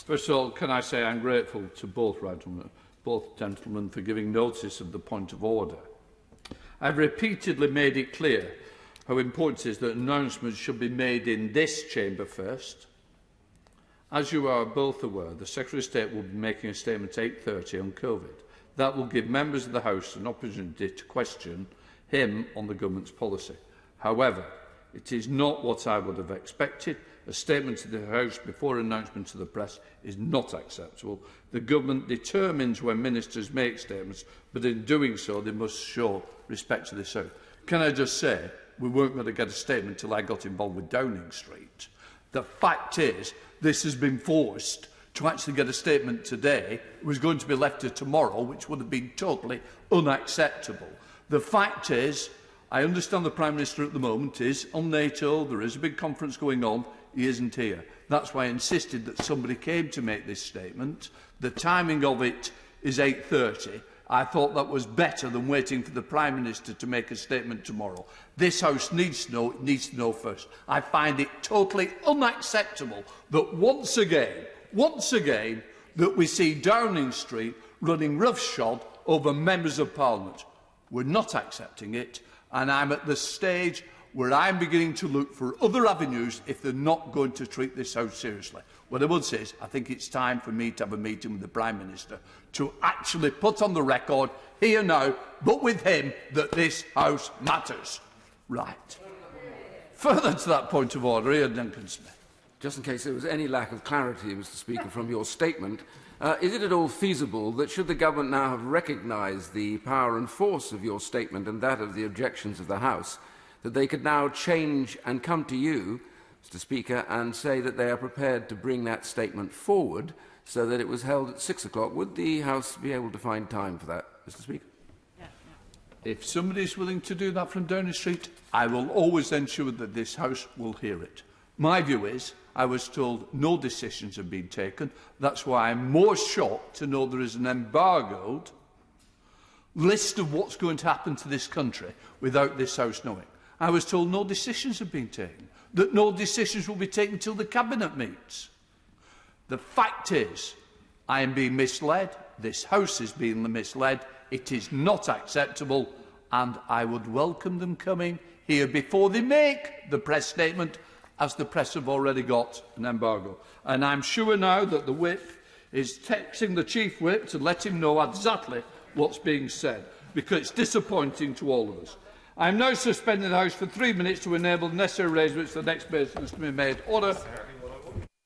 First of all, can I say I'm grateful to both gentlemen for giving notice of the point of order. I've repeatedly made it clear how important it is that announcements should be made in this chamber first. As you are both aware, the Secretary of State will be making a statement at 8:30 on COVID. That will give members of the House an opportunity to question him on the government's policy. However, it is not what I would have expected. A statement to the House before announcement to the press is not acceptable. The government determines when ministers make statements, but in doing so they must show respect to this House. Can I just say, we weren't going to get a statement until I got involved with Downing Street. The fact is, this has been forced to actually get a statement today. It was going to be left to tomorrow, which would have been totally unacceptable. The fact is, I understand the Prime Minister at the moment is on NATO, there is a big conference going on, he isn't here. That's why I insisted that somebody came to make this statement. The timing of it is 8:30. I thought that was better than waiting for the Prime Minister to make a statement tomorrow. This House needs to know, it needs to know first. I find it totally unacceptable that once again, that we see Downing Street running roughshod over members of Parliament. We're not accepting it, and I'm at the stage where I'm beginning to look for other avenues if they're not going to treat this House seriously. What I would say is, I think it's time for me to have a meeting with the Prime Minister to actually put on the record, here now, but with him, that this House matters. Right. Further to that point of order, Ian Duncan-Smith. Just in case there was any lack of clarity, Mr. Speaker, from your statement, is it at all feasible that, should the government now have recognised the power and force of your statement and that of the objections of the House, that they could now change and come to you, Mr. Speaker, and say that they are prepared to bring that statement forward so that it was held at 6 o'clock? Would the House be able to find time for that, Mr. Speaker? If somebody is willing to do that from Downing Street, I will always ensure that this House will hear it. My view is, I was told no decisions have been taken. That's why I'm more shocked to know there is an embargoed list of what's going to happen to this country without this House knowing. I was told no decisions have been taken, that no decisions will be taken until the Cabinet meets. The fact is, I am being misled, this House is being misled, it is not acceptable, and I would welcome them coming here before they make the press statement, as the press have already got an embargo. And I'm sure now that the Whip is texting the Chief Whip to let him know exactly what's being said, because it's disappointing to all of us. I am now suspending the House for 3 minutes to enable necessary arrangements for the next business to be made. Order.